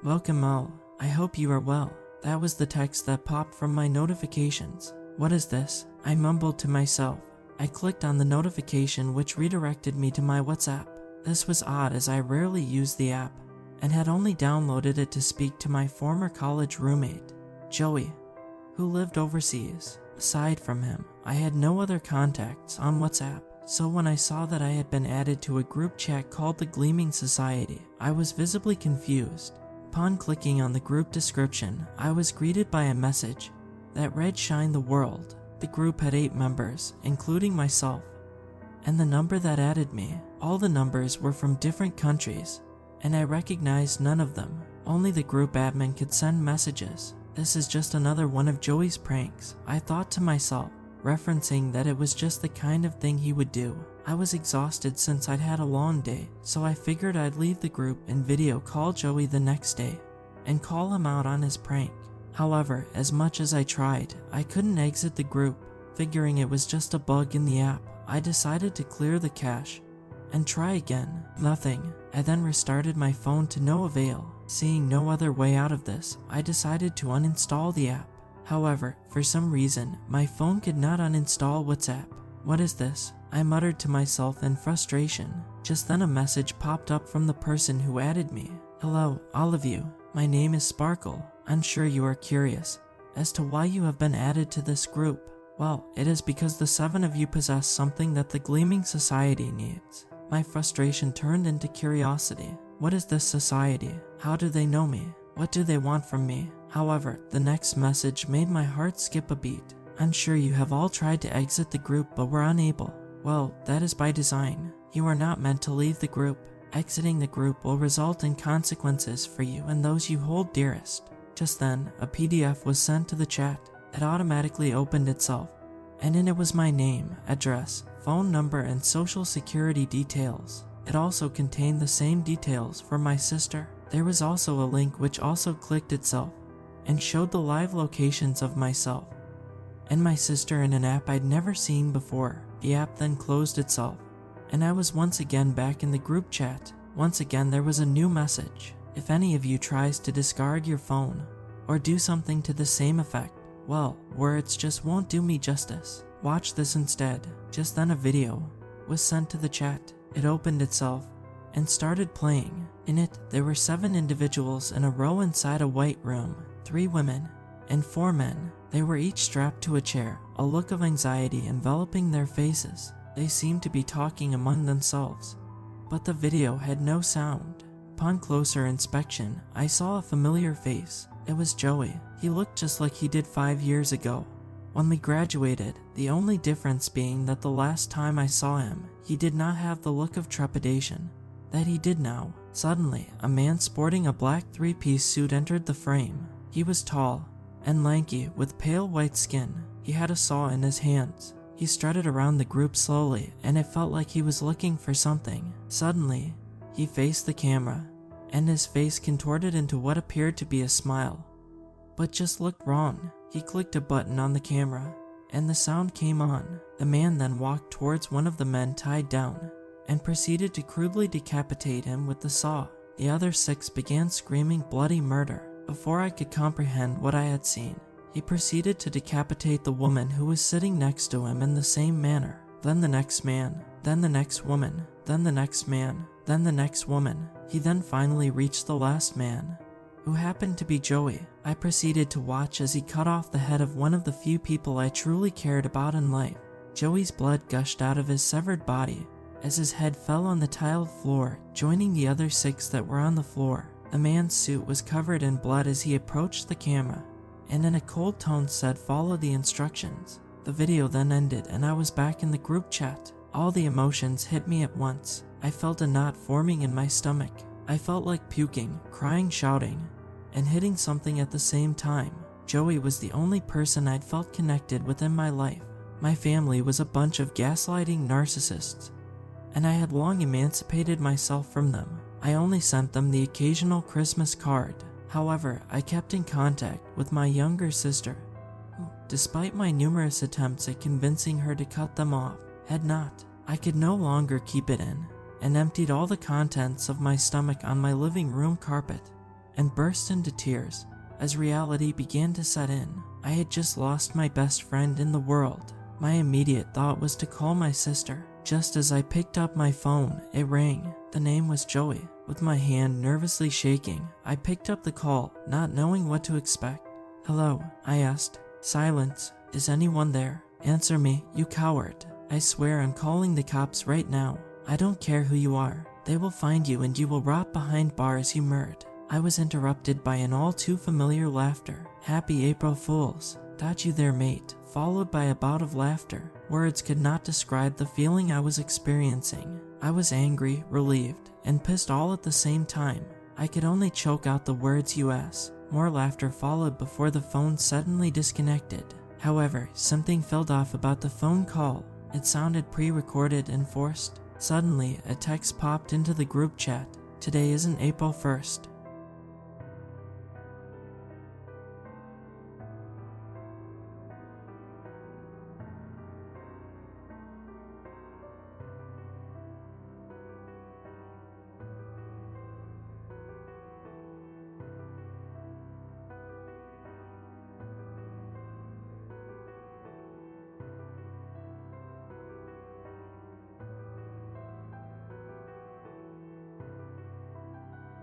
Welcome all. I hope you are well. That was the text that popped from my notifications. What is this? I mumbled to myself. I clicked on the notification which redirected me to my WhatsApp. This was odd as I rarely use the app and had only downloaded it to speak to my former college roommate, Joey, who lived overseas. Aside from him, I had no other contacts on WhatsApp, so when I saw that I had been added to a group chat called the Gleaming Society, I was visibly confused. Upon clicking on the group description, I was greeted by a message that read "Shine the World." The group had 8 members, including myself, and the number that added me. All the numbers were from different countries, and I recognized none of them. Only the group admin could send messages. This is just another one of Joey's pranks, I thought to myself, referencing that it was just the kind of thing he would do. I was exhausted since I'd had a long day, so I figured I'd leave the group and video call Joey the next day and call him out on his prank. However, as much as I tried, I couldn't exit the group. Figuring it was just a bug in the app, I decided to clear the cache and try again. Nothing. I then restarted my phone to no avail. Seeing no other way out of this, I decided to uninstall the app. However, for some reason, my phone could not uninstall WhatsApp. What is this? I muttered to myself in frustration. Just then a message popped up from the person who added me. Hello, all of you. My name is Sparkle. I'm sure you are curious as to why you have been added to this group. Well, it is because the 7 of you possess something that the Gleaming Society needs. My frustration turned into curiosity. What is this society? How do they know me? What do they want from me? However, the next message made my heart skip a beat. I'm sure you have all tried to exit the group but were unable. Well, that is by design. You are not meant to leave the group. Exiting the group will result in consequences for you and those you hold dearest. Just then, a PDF was sent to the chat. It automatically opened itself, and in it was my name, address, phone number, and social security details. It also contained the same details for my sister. There was also a link which also clicked itself and showed the live locations of myself and my sister in an app I'd never seen before. The app then closed itself, and I was once again back in the group chat. Once again there was a new message. If any of you tries to discard your phone or do something to the same effect, well, words just won't do me justice. Watch this instead. Just then a video was sent to the chat. It opened itself and started playing. In it, there were 7 individuals in a row inside a white room, 3 women and 4 men. They were each strapped to a chair, a look of anxiety enveloping their faces. They seemed to be talking among themselves, but the video had no sound. Upon closer inspection, I saw a familiar face. It was Joey. He looked just like he did 5 years ago when we graduated, the only difference being that the last time I saw him, he did not have the look of trepidation that he did now. Suddenly, a man sporting a black 3-piece suit entered the frame. He was tall and lanky with pale white skin. He had a saw in his hands. He strutted around the group slowly, and it felt like he was looking for something. Suddenly, he faced the camera, and his face contorted into what appeared to be a smile, but just looked wrong. He clicked a button on the camera, and the sound came on. The man then walked towards one of the men tied down, and proceeded to crudely decapitate him with the saw. The other 6 began screaming bloody murder. Before I could comprehend what I had seen, he proceeded to decapitate the woman who was sitting next to him in the same manner. Then the next man, then the next woman, then the next man, then the next woman. He then finally reached the last man, who happened to be Joey. I proceeded to watch as he cut off the head of one of the few people I truly cared about in life. Joey's blood gushed out of his severed body as his head fell on the tiled floor, joining the other 6 that were on the floor. The man's suit was covered in blood as he approached the camera, and in a cold tone said, "Follow the instructions." The video then ended and I was back in the group chat. All the emotions hit me at once. I felt a knot forming in my stomach. I felt like puking, crying, shouting, and hitting something at the same time. Joey was the only person I'd felt connected with in my life. My family was a bunch of gaslighting narcissists, and I had long emancipated myself from them. I only sent them the occasional Christmas card. However, I kept in contact with my younger sister, who, despite my numerous attempts at convincing her to cut them off, had not. I could no longer keep it in, and emptied all the contents of my stomach on my living room carpet and burst into tears. As reality began to set in, I had just lost my best friend in the world. My immediate thought was to call my sister. Just as I picked up my phone, it rang. The name was Joey. With my hand nervously shaking, I picked up the call, not knowing what to expect. "Hello," I asked. Silence. "Is anyone there? Answer me, you coward. I swear I'm calling the cops right now. I don't care who you are. They will find you and you will rot behind bars, you murd." I was interrupted by an all too familiar laughter. "Happy April Fools. Thought you there, mate," followed by a bout of laughter. Words could not describe the feeling I was experiencing. I was angry, relieved, and pissed all at the same time. I could only choke out the words US. More laughter followed before the phone suddenly disconnected. However, something felt off about the phone call. It sounded pre-recorded and forced. Suddenly, a text popped into the group chat. "Today isn't April 1st.